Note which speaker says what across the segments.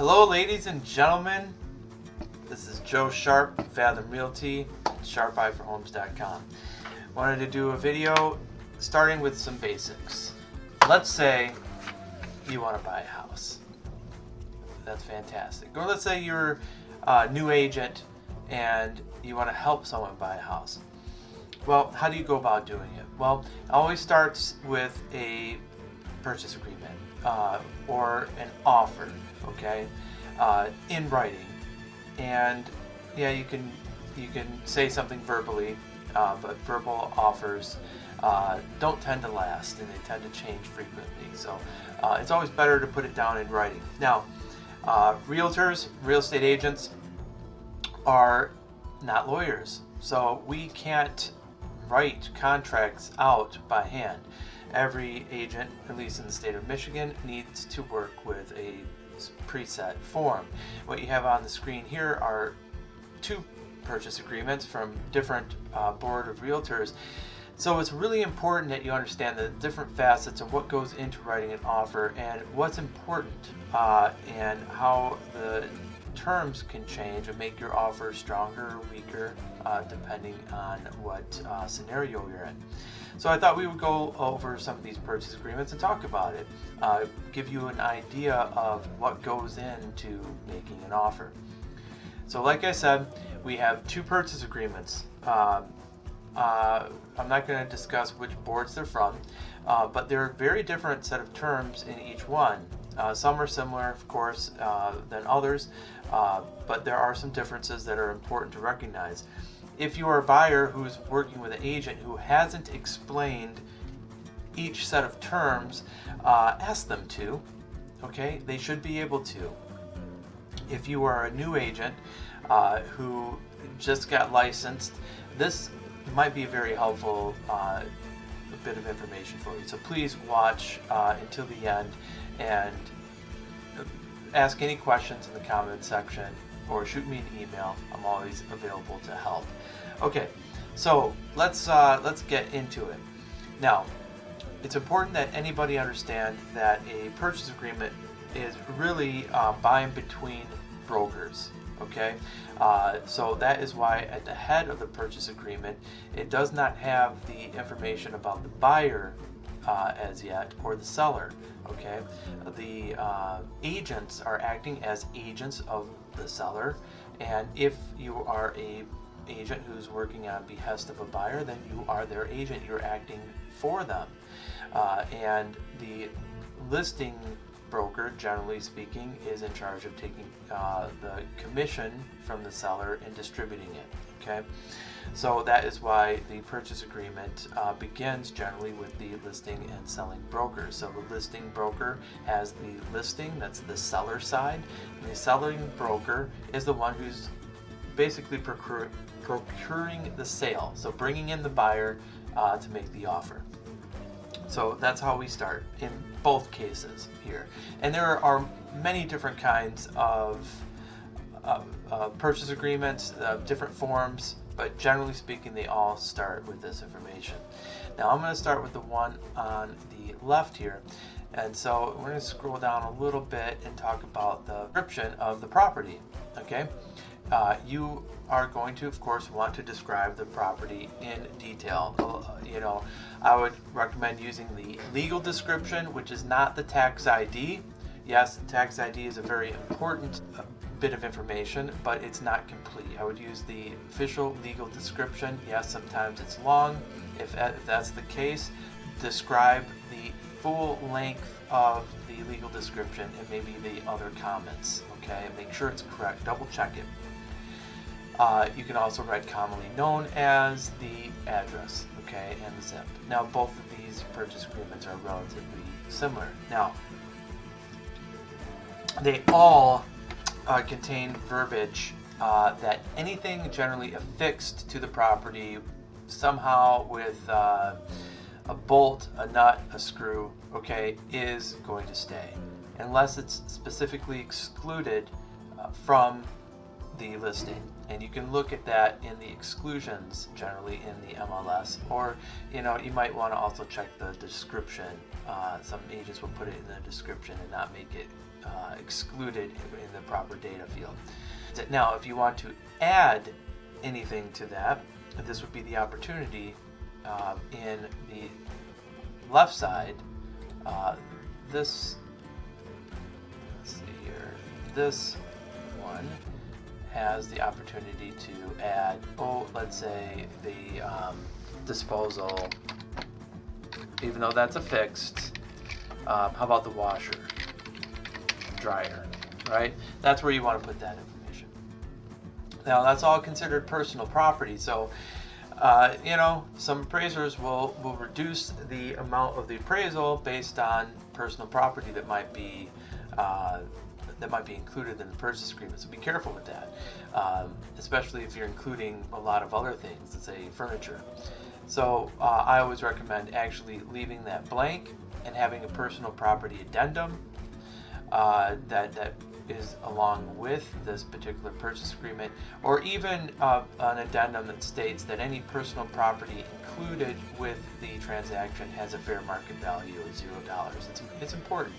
Speaker 1: Hello, ladies and gentlemen. This is Joe Sharp, Fathom Realty, sharpeyforhomes.com. Wanted to do a video starting with some basics. Let's say you want to buy a house. That's fantastic. Or let's say you're a new agent and you want to help someone buy a house. Well, how do you go about doing it? Well, it always starts with a purchase agreement or an offer, okay, in writing. And yeah, you can say something verbally, but verbal offers don't tend to last, and they tend to change frequently. So it's always better to put it down in writing. Now, realtors, real estate agents are not lawyers, so we can't write contracts out by hand. Every agent, at least in the state of Michigan, needs to work with a preset form. What you have on the screen here are two purchase agreements from different board of realtors. So it's really important that you understand the different facets of what goes into writing an offer and what's important and how the terms can change and make your offer stronger or weaker depending on what scenario you're in. So I thought we would go over some of these purchase agreements and talk about it, give you an idea of what goes into making an offer. So like I said, we have two purchase agreements. I'm not going to discuss which boards they're from, but they're a very different set of terms in each one. Some are similar, of course, than others, but there are some differences that are important to recognize. If you are a buyer who's working with an agent who hasn't explained each set of terms, ask them to, okay? They should be able to. If you are a new agent who just got licensed, this might be a very helpful bit of information for you. So please watch until the end and ask any questions in the comment section or shoot me an email. I'm always available to help. Okay, so let's get into it. Now, it's important that anybody understand that a purchase agreement is really buying between brokers. Okay, so that is why at the head of the purchase agreement, it does not have the information about the buyer as yet, or the seller. Okay, the agents are acting as agents of the seller, and if you are a agent who's working on behest of a buyer, then you are their agent. You're acting for them, and the listing broker, generally speaking, is in charge of taking the commission from the seller and distributing it. Okay, so that is why the purchase agreement begins generally with the listing and selling broker. So the listing broker has the listing, that's the seller side, and the selling broker is the one who's basically procuring the sale, so bringing in the buyer to make the offer. So that's how we start in both cases here. And there are many different kinds of purchase agreements, different forms, but generally speaking, they all start with this information. Now I'm going to start with the one on the left here. And so we're going to scroll down a little bit and talk about the description of the property. Okay, you are going to, of course, want to describe the property in detail. I would recommend using the legal description, which is not the tax ID. Yes, the tax ID is a very important bit of information, but it's not complete. I would use the official legal description. Yes, sometimes it's long. If that's the case, describe the full length of the legal description and maybe the other comments. Okay, make sure it's correct. Double check it. You can also write commonly known as the address, okay, and the zip. Now, both of these purchase agreements are relatively similar. Now, they all contain verbiage that anything generally affixed to the property somehow with a bolt, a nut, a screw, okay, is going to stay, unless it's specifically excluded from the listing And you can look at that in the exclusions, generally in the MLS, or you might want to also check the description. Some agents will put it in the description and not make it excluded in the proper data field. Now, if you want to add anything to that, this would be the opportunity in the left side. Let's see here, this one has the opportunity to add, let's say the disposal, even though that's a fixed, how about the washer, dryer, right? That's where you want to put that information. Now, that's all considered personal property, so some appraisers will reduce the amount of the appraisal based on personal property that might be included in the purchase agreement. So be careful with that, especially if you're including a lot of other things, let's say furniture. So I always recommend actually leaving that blank and having a personal property addendum that is along with this particular purchase agreement, or even an addendum that states that any personal property included with the transaction has a fair market value of $0. It's important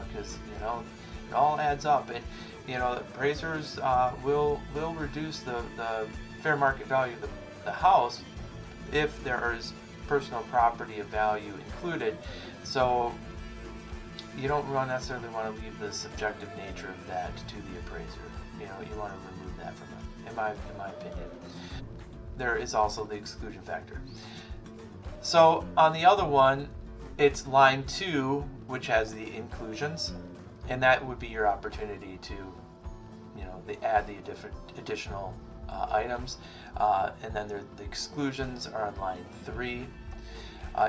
Speaker 1: because it all adds up, and appraisers will reduce the fair market value of the house if there is personal property of value included. So you don't necessarily want to leave the subjective nature of that to the appraiser. You want to remove that from it, in my opinion. There is also the exclusion factor. So on the other one, it's line 2, which has the inclusions, and that would be your opportunity to, add the additional items, and then the exclusions are on line 3.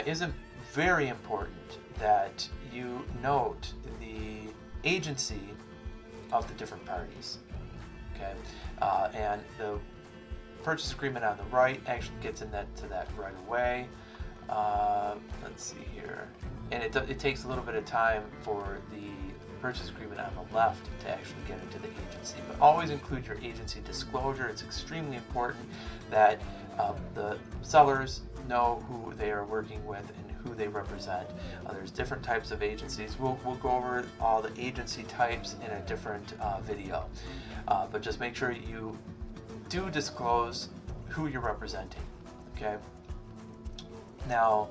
Speaker 1: Isn't very important that you note the agency of the different parties. Okay, and the purchase agreement on the right actually gets to that right away. Let's see here, and it takes a little bit of time for the purchase agreement on the left to actually get into the agency. But always include your agency disclosure. It's extremely important that the sellers know who they are working with and who they represent. There's different types of agencies. We'll go over all the agency types in a different video. But just make sure you do disclose who you're representing. Okay. Now,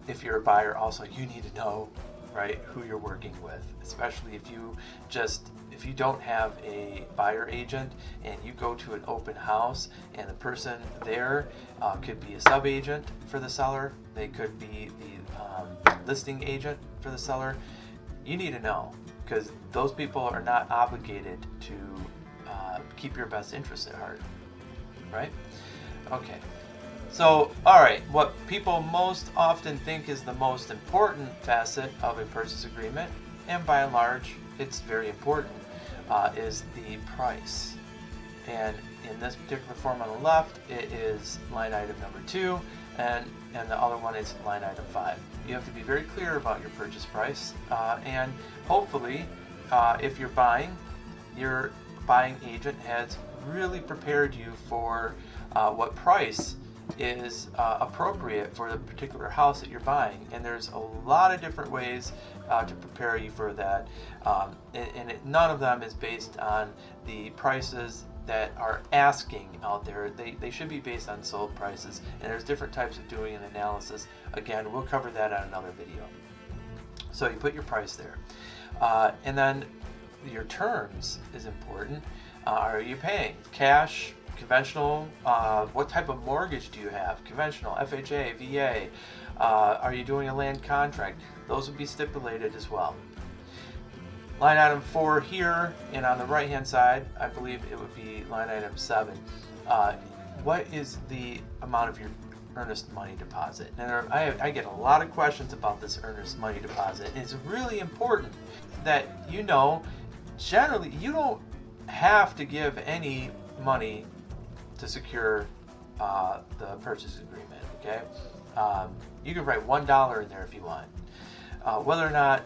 Speaker 1: if you're a buyer, also you need to know, right, who you're working with, especially if you don't have a buyer agent and you go to an open house and the person there could be a sub-agent for the seller, they could be the listing agent for the seller. You need to know, because those people are not obligated to keep your best interests at heart, right? Okay. So, all right, what people most often think is the most important facet of a purchase agreement, and by and large, it's very important, is the price. And in this particular form on the left, it is line item number 2, and the other one is line item 5. You have to be very clear about your purchase price, and hopefully, if you're buying, your buying agent has really prepared you for what price is appropriate for the particular house that you're buying. And there's a lot of different ways to prepare you for that, none of them is based on the prices that are asking out there. They should be based on sold prices, and there's different types of doing an analysis. Again, we'll cover that on another video. So you put your price there, and then your terms is important. Are you paying cash, conventional? What type of mortgage do you have? Conventional, FHA, VA? Are you doing a land contract? Those would be stipulated as well. Line item 4 here, and on the right hand side, I believe it would be line item 7. What is the amount of your earnest money deposit? And I get a lot of questions about this earnest money deposit. And it's really important that generally you don't have to give any money to secure the purchase agreement. Okay, you can write $1 in there if you want. Whether or not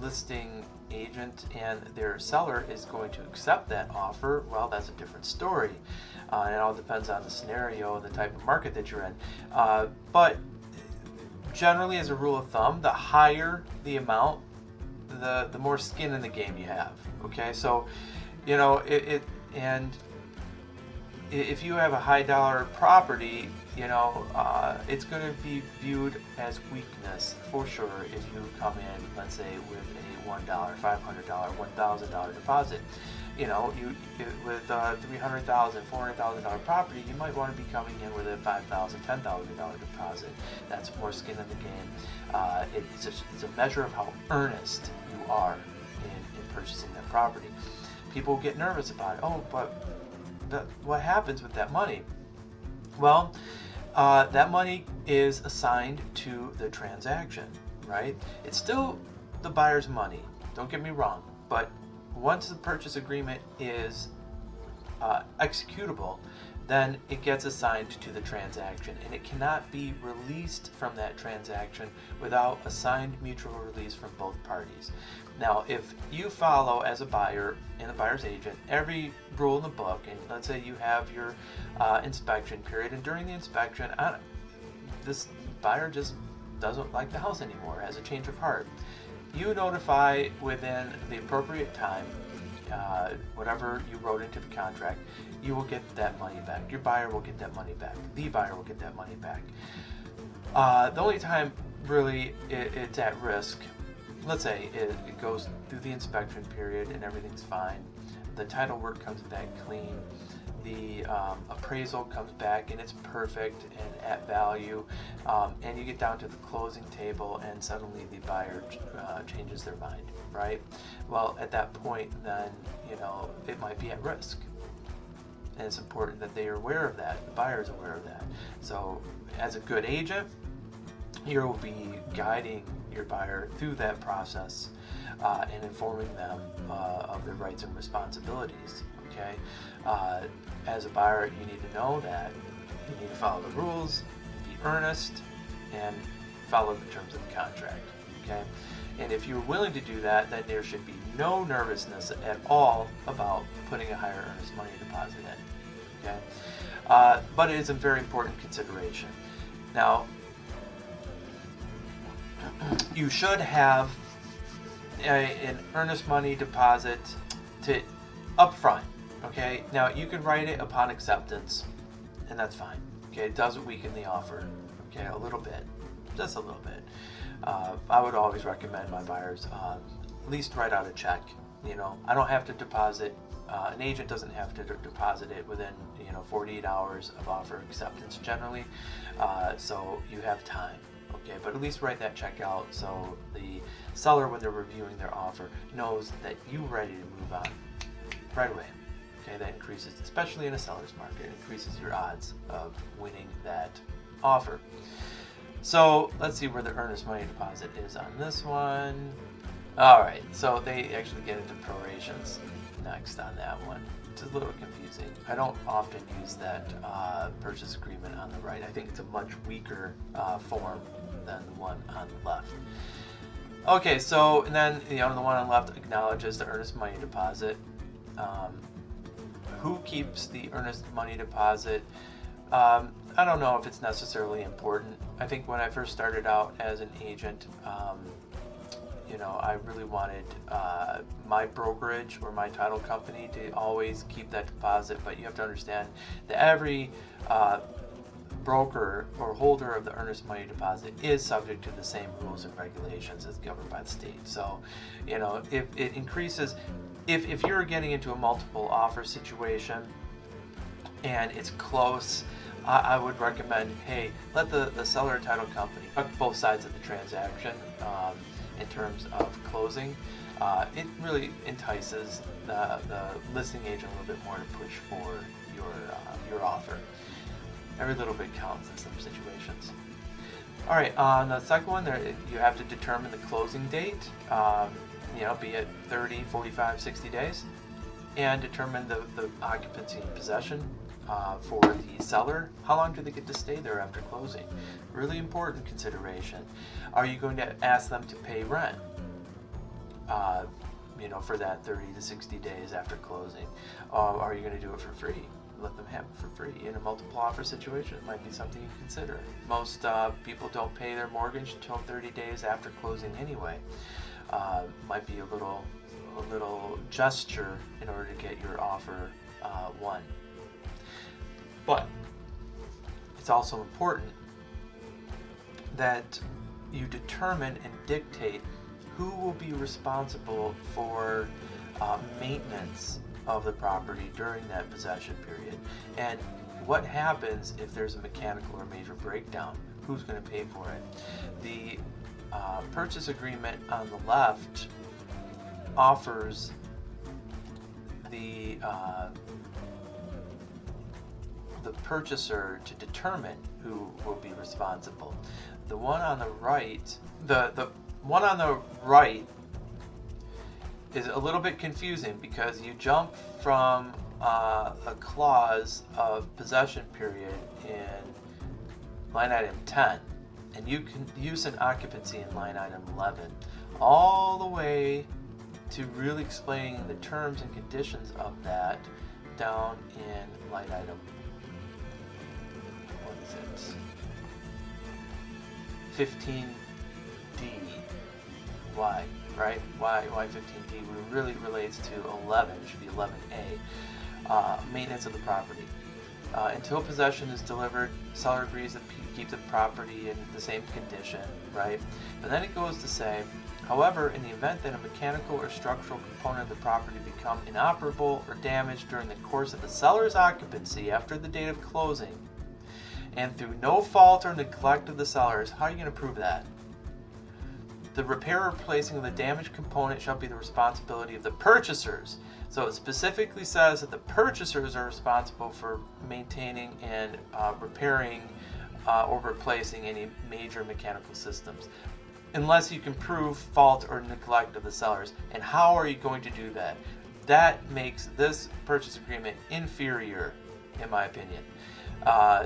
Speaker 1: listing agent and their seller is going to accept that offer, well, that's a different story. It all depends on the scenario and the type of market that you're in. But generally, as a rule of thumb, the higher the amount, the more skin in the game you have. Okay, so you know and if you have a high dollar property, you know, it's going to be viewed as weakness for sure if you come in, let's say, with a $1, $500, $1,000 deposit. You know, with $300,000, $400,000 property, you might want to be coming in with a $5,000, $10,000 deposit. That's more skin in the game. It's a measure of how earnest you are in purchasing that property. People get nervous about it. Oh, but what happens with that money? Well, that money is assigned to the transaction, right? It's still the buyer's money. Don't get me wrong, but once the purchase agreement is executable, then it gets assigned to the transaction, and it cannot be released from that transaction without a signed mutual release from both parties. Now, if you follow as a buyer and a buyer's agent every rule in the book, and let's say you have your inspection period, and during the inspection, this buyer just doesn't like the house anymore, has a change of heart, you notify within the appropriate time, whatever you wrote into the contract, you will get that money back. Your buyer will get that money back. The buyer will get that money back. The only time really it's at risk, let's say it goes through the inspection period and everything's fine, the title work comes back clean, the appraisal comes back and it's perfect and at value, and you get down to the closing table and suddenly the buyer changes their mind, right? Well, at that point, then, you know, it might be at risk. And it's important that they are aware of that, the buyer is aware of that. So as a good agent, you will be guiding your buyer through that process and informing them of their rights and responsibilities. Okay, as a buyer, you need to know that you need to follow the rules, be earnest, and follow the terms of the contract. Okay, and if you're willing to do that, then there should be no nervousness at all about putting a higher earnest money deposit in. Okay, but it is a very important consideration. Now, you should have an earnest money deposit upfront. Okay, now you can write it upon acceptance, and that's fine. Okay, it doesn't weaken the offer. Okay, a little bit, just a little bit. I would always recommend my buyers at least write out a check. You know, I don't have to deposit. An agent doesn't have to deposit it within 48 hours of offer acceptance generally. So you have time. Okay, but at least write that check out so the seller, when they're reviewing their offer, knows that you're ready to move on right away. Okay, that increases, especially in a seller's market, increases your odds of winning that offer. So let's see where the earnest money deposit is on this one. All right, so they actually get into prorations next on that one, which is a little confusing. I don't often use that purchase agreement on the right. I think it's a much weaker form than the one on the left. Okay, so and then the one on the left acknowledges the earnest money deposit. Who keeps the earnest money deposit? I don't know if it's necessarily important. I think when I first started out as an agent, I really wanted my brokerage or my title company to always keep that deposit, but you have to understand that every broker or holder of the earnest money deposit is subject to the same rules and regulations as governed by the state. So, if it increases, if you're getting into a multiple offer situation and it's close, I would recommend, hey, let the seller and title company both sides of the transaction in terms of closing. It really entices the listing agent a little bit more to push for your offer. Every little bit counts in some situations. All right, on the second one, you have to determine the closing date, be it 30, 45, 60 days, and determine the occupancy and possession for the seller. How long do they get to stay there after closing? Really important consideration. Are you going to ask them to pay rent? for that 30 to 60 days after closing? Are you going to do it for free? Let them have it for free. In a multiple offer situation, it might be something you consider. Most people don't pay their mortgage until 30 days after closing anyway. Might be a little gesture in order to get your offer won. But it's also important that you determine and dictate who will be responsible for maintenance of the property during that possession period, and what happens if there's a mechanical or major breakdown. Who's going to pay for it? The purchase agreement on the left offers the purchaser to determine who will be responsible. The one on the right, the one on the right is a little bit confusing because you jump from a clause of possession period in line item 10, and you can use an occupancy in line item 11, all the way to really explaining the terms and conditions of that down in line item, what is it, 15D. Why? Right? Why 15D? It really relates to 11. It should be 11A. Maintenance of the property. Until possession is delivered, seller agrees to keep the property in the same condition, right? But then it goes to say, however, in the event that a mechanical or structural component of the property become inoperable or damaged during the course of the seller's occupancy after the date of closing, and through no fault or neglect of the sellers, how are you going to prove that? The repair or replacing of the damaged component shall be the responsibility of the purchasers. So it specifically says that the purchasers are responsible for maintaining and repairing or replacing any major mechanical systems, unless you can prove fault or neglect of the sellers. And how are you going to do that? That makes this purchase agreement inferior, in my opinion,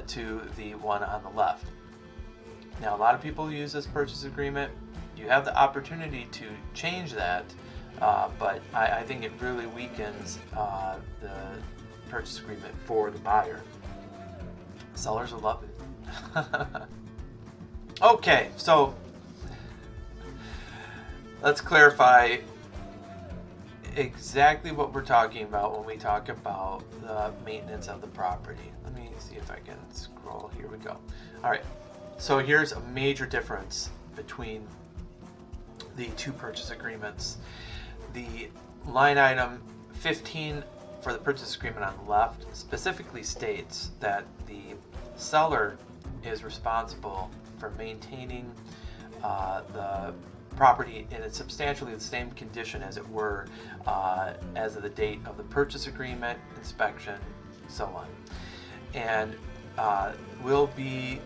Speaker 1: to the one on the left. Now, a lot of people use this purchase agreement. You have the opportunity to change that, but I think it really weakens the purchase agreement for the buyer. Sellers will love it. Okay, so let's clarify exactly what we're talking about when we talk about the maintenance of the property. Let me see if I can scroll. Here we go. All right, so here's a major difference between the two purchase agreements. The line item 15 for the purchase agreement on the left specifically states that the seller is responsible for maintaining the property in substantially the same condition as it were as of the date of the purchase agreement, inspection, so on, and will be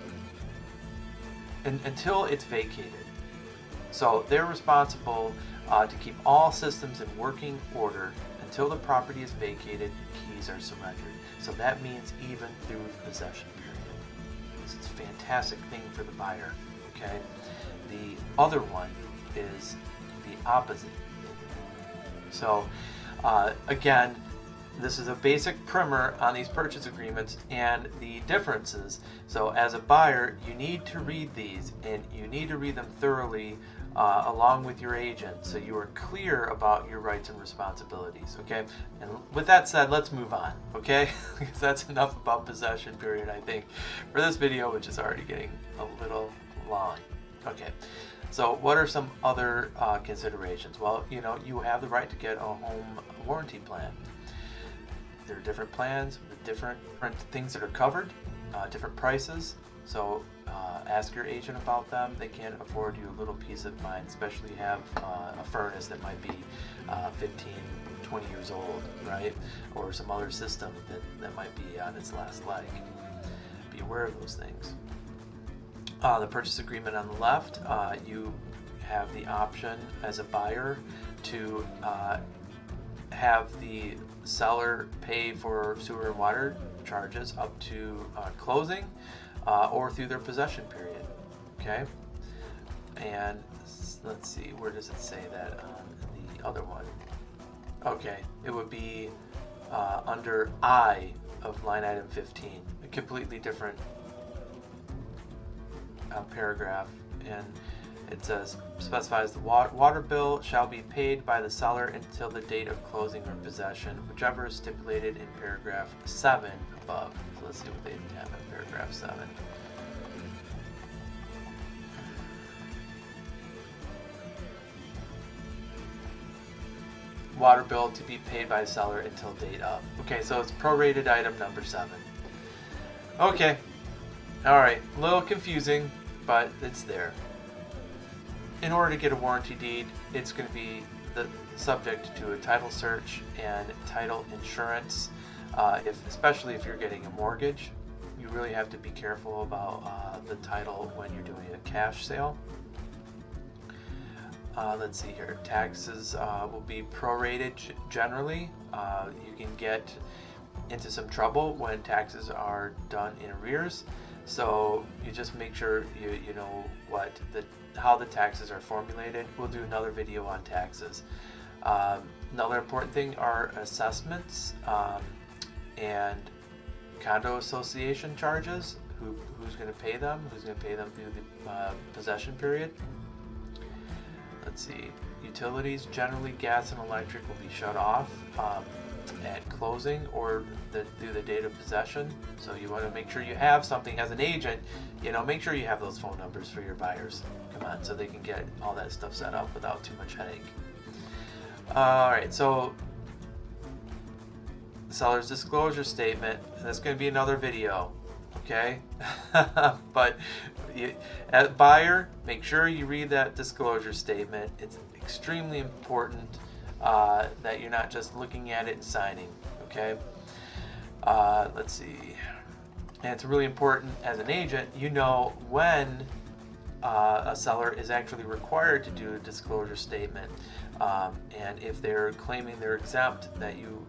Speaker 1: until it's vacated. So they're responsible to keep all systems in working order until the property is vacated and keys are surrendered. So that means even through the possession period. This is a fantastic thing for the buyer. Okay. The other one is the opposite. So again, this is a basic primer on these purchase agreements and the differences. So as a buyer, you need to read these, and you need to read them thoroughly along with your agent, so you are clear about your rights and responsibilities. Okay, and with that said, let's move on. Okay, because that's enough about possession period, I think, for this video, which is already getting a little long. Okay, so what are some other considerations? Well, you have the right to get a home warranty plan. There are different plans with different things that are covered, different prices. So ask your agent about them. They can afford you a little peace of mind, especially if you have a furnace that might be 15, 20 years old, right? Or some other system that might be on its last leg. Be aware of those things. The purchase agreement on the left, you have the option as a buyer to have the seller pay for sewer and water charges up to closing or through their possession period. Okay, and let's see, where does it say that on the other one? Okay, it would be under I of line item 15, a completely different paragraph, and it says, specifies the water bill shall be paid by the seller until the date of closing or possession, whichever is stipulated in paragraph 7 above. So let's see what they have in paragraph 7. Water bill to be paid by seller until date of. Okay, so it's prorated item number 7. Okay, alright, a little confusing, but it's there. In order to get a warranty deed, it's going to be subject to a title search and title insurance. Especially if you're getting a mortgage, you really have to be careful about the title when you're doing a cash sale. Let's see here. Taxes will be prorated generally. You can get into some trouble when taxes are done in arrears. So you just make sure you know how the taxes are formulated. We'll do another video on taxes. Another important thing are assessments and condo association charges. Who's going to pay them? Who's going to pay them through the possession period? Let's see. Utilities, generally gas and electric, will be shut off at closing or through the date of possession. So you want to make sure you have something as an agent. Make sure you have those phone numbers for your buyers. Come on, so they can get all that stuff set up without too much headache. All right, so seller's disclosure statement. That's going to be another video. Okay, but as buyer, make sure you read that disclosure statement. It's extremely important that you're not just looking at it and signing. Okay, let's see, and it's really important as an agent, when a seller is actually required to do a disclosure statement, and if they're claiming they're exempt, that you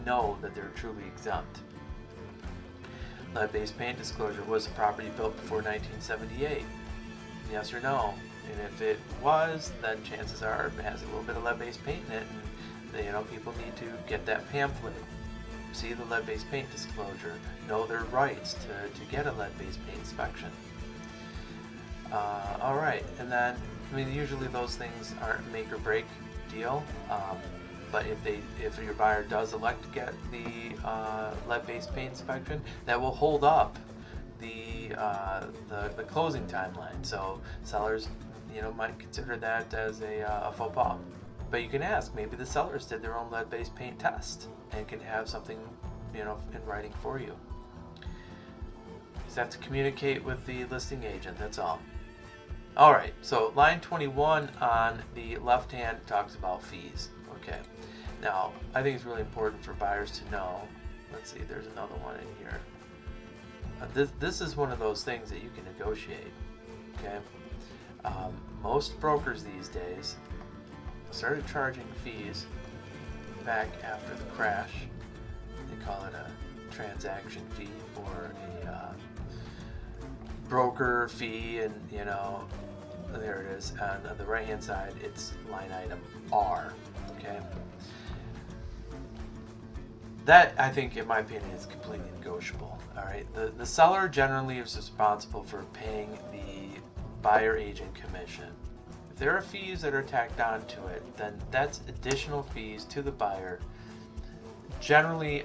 Speaker 1: know that they're truly exempt. Lead-based paint disclosure. Was the property built before 1978? Yes or no? And if it was, then chances are it has a little bit of lead-based paint in it, and people need to get that pamphlet, see the lead-based paint disclosure, know their rights to get a lead-based paint inspection. All right, and then usually those things aren't a make or break deal. But if your buyer does elect to get the lead-based paint inspection, that will hold up the closing timeline. So sellers, might consider that as a faux pas. But you can ask, maybe the sellers did their own lead-based paint test and can have something, in writing for you. You just have to communicate with the listing agent. That's all. All right. So line 21 on the left hand talks about fees. Okay. Now, I think it's really important for buyers to know. Let's see, there's another one in here. This is one of those things that you can negotiate. Okay. Most brokers these days started charging fees back after the crash. They call it a transaction fee or a broker fee, and there it is. And on the right hand side, it's line item R. Okay. That, I think, in my opinion, is completely negotiable. All right. The seller generally is responsible for paying the buyer agent commission. If there are fees that are tacked on to it, then that's additional fees to the buyer. Generally,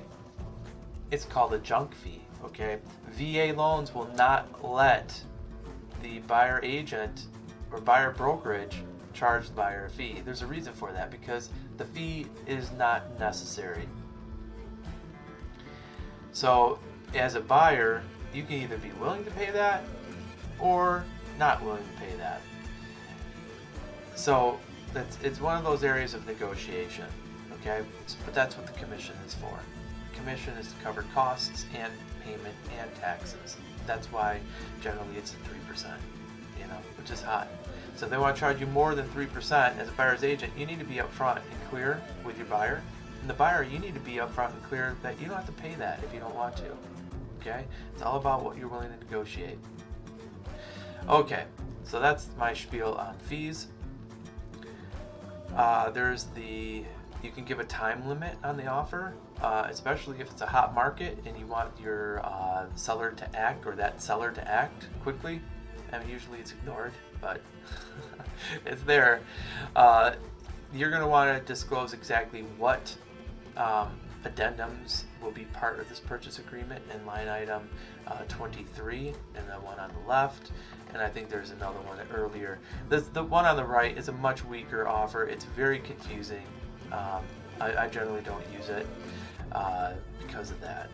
Speaker 1: it's called a junk fee. Okay. VA loans will not let the buyer agent or buyer brokerage charge the buyer a fee. There's a reason for that, because the fee is not necessary. So as a buyer, you can either be willing to pay that or not willing to pay that. So it's one of those areas of negotiation. Okay, but that's what the commission is for. Commission is to cover costs and payment and taxes. That's why generally it's at 3%, which is high. So if they want to charge you more than 3% as a buyer's agent, you need to be upfront and clear with your buyer. And the buyer, you need to be upfront and clear that you don't have to pay that if you don't want to. Okay? It's all about what you're willing to negotiate. Okay, so that's my spiel on fees. There's the You can give a time limit on the offer, especially if it's a hot market and you want your seller to act, or that seller to act quickly. I mean, usually it's ignored, but it's there. You're going to want to disclose exactly what addendums will be part of this purchase agreement in line item 23, and the one on the left, and I think there's another one earlier. The one on the right is a much weaker offer. It's very confusing. I generally don't use it because of that.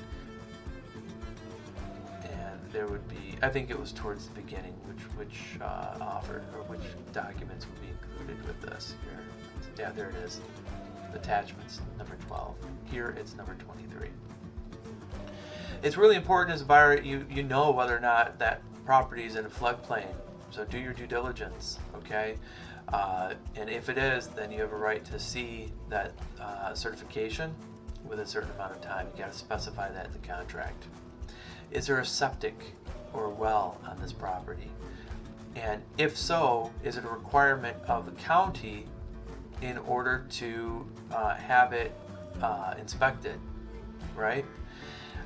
Speaker 1: And there would be, I think it was towards the beginning, which offer or which documents would be included with this here. Yeah, there it is. Attachments number 12. Here it's number 23. It's really important as a buyer you know whether or not that property is in a floodplain. So do your due diligence, okay? And if it is, then you have a right to see that certification with a certain amount of time. You got to specify that in the contract. Is there a septic or well on this property? And if so, is it a requirement of the county in order to have it inspected, right?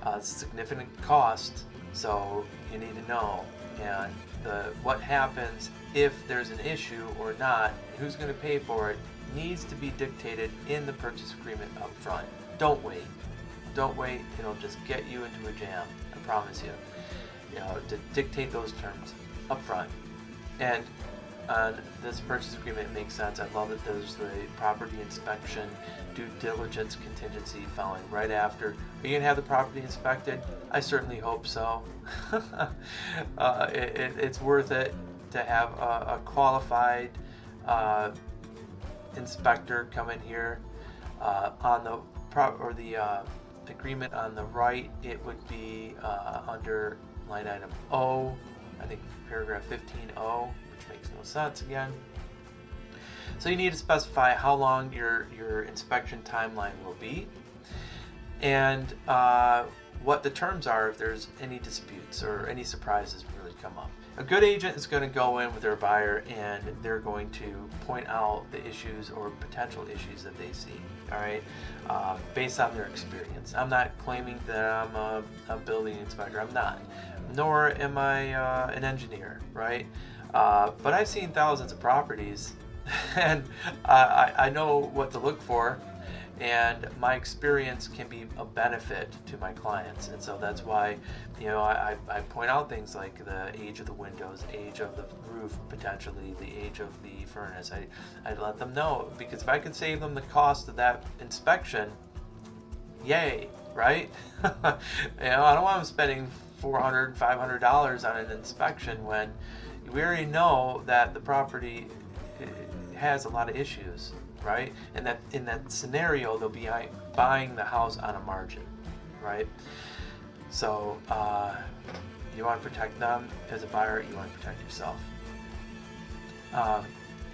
Speaker 1: It's a significant cost, so you need to know. And what happens if there's an issue or not, who's going to pay for it, needs to be dictated in the purchase agreement up front. Don't wait. Don't wait. It'll just get you into a jam. I promise you. You know, to dictate those terms up front. And on this purchase agreement, it makes sense. I love that there's the property inspection due diligence contingency following right after. Are you going to have the property inspected? I certainly hope so. It's worth it to have a qualified inspector come in here. On the agreement on the right, it would be under line item O, I think paragraph 15O, which makes no sense again. So you need to specify how long your inspection timeline will be, and what the terms are if there's any disputes or any surprises really come up. A good agent is going to go in with their buyer and they're going to point out the issues or potential issues that they see, all right, based on their experience. I'm not claiming that I'm a building inspector. I'm not. Nor am I an engineer, right? But I've seen thousands of properties and I know what to look for, and my experience can be a benefit to my clients. And so that's why, you know, I point out things like the age of the windows, age of the roof, potentially the age of the furnace. I let them know, because if I can save them the cost of that inspection, yay, right? You know, I don't want them spending $400, $500 on an inspection when we already know that the property has a lot of issues, right? And that in that scenario, they'll be buying the house on a margin, right? So you want to protect them as a buyer. You want to protect yourself.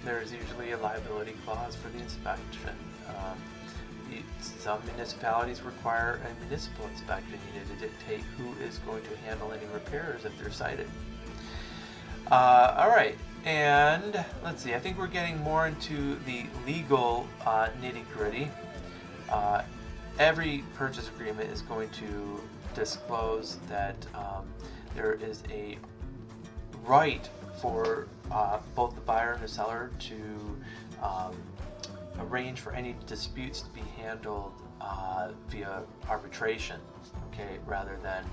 Speaker 1: There's usually a liability clause for the inspection. Some municipalities require a municipal inspection. You need to dictate who is going to handle any repairs if they're cited. All right, and let's see. I think we're getting more into the legal nitty-gritty. Every purchase agreement is going to disclose that there is a right for both the buyer and the seller to arrange for any disputes to be handled via arbitration, okay, rather than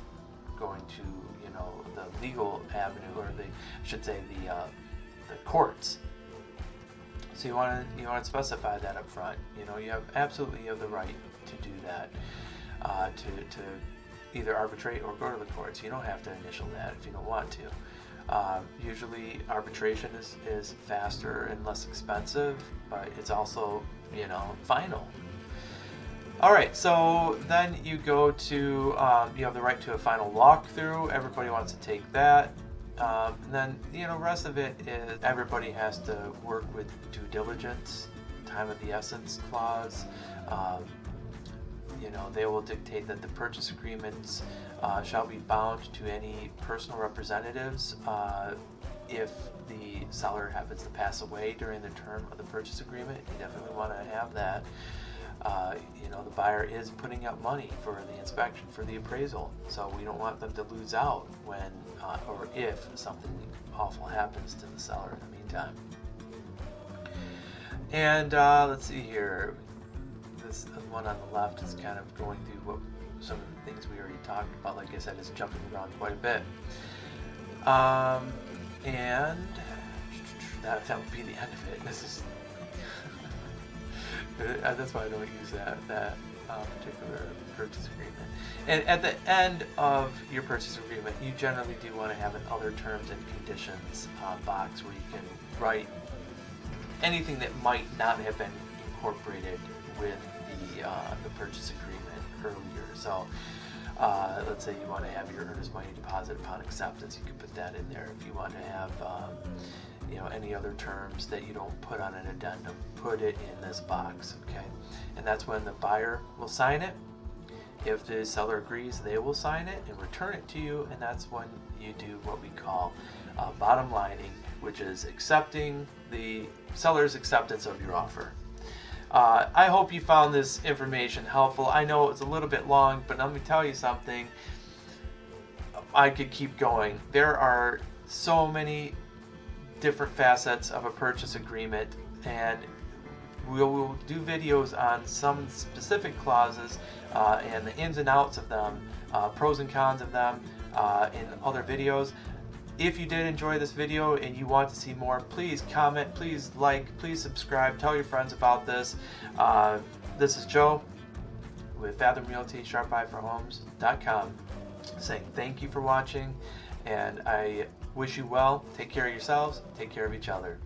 Speaker 1: going to, you know, the legal avenue, or I should say the courts. So you want to specify that up front. You know, you absolutely have the right to do that, to either arbitrate or go to the courts. You don't have to initial that if you don't want to. Usually arbitration is faster and less expensive, but it's also, you know, final. All right, so then you go to, you have the right to a final walkthrough. Everybody wants to take that. And then, you know, rest of it is everybody has to work with due diligence, time of the essence clause. You know, they will dictate that the purchase agreements shall be bound to any personal representatives if the seller happens to pass away during the term of the purchase agreement. You definitely want to have that. the buyer is putting up money for the inspection, for the appraisal. So we don't want them to lose out when or if something awful happens to the seller in the meantime. And let's see here. This one on the left is kind of going through some of the things we already talked about. Like I said, it's jumping around quite a bit. And that would be the end of it. This is that's why I don't use that particular purchase agreement. And at the end of your purchase agreement, you generally do want to have an other terms and conditions box where you can write anything that might not have been incorporated with the purchase agreement earlier. So let's say you want to have your earnest money deposit upon acceptance, you can put that in there. If you want to have any other terms that you don't put on an addendum, put it in this box, okay? And that's when the buyer will sign it. If the seller agrees, they will sign it and return it to you, and that's when you do what we call bottom lining, which is accepting the seller's acceptance of your offer. I hope you found this information helpful. I know it's a little bit long, but let me tell you something. I could keep going. There are so many different facets of a purchase agreement, and we will do videos on some specific clauses and the ins and outs of them, pros and cons of them in other videos. If you did enjoy this video and you want to see more, please comment, please like, please subscribe, tell your friends about this. This is Joe with Fathom Realty, SharpEyeForHomes.com, saying thank you for watching, and I wish you well. Take care of yourselves, take care of each other.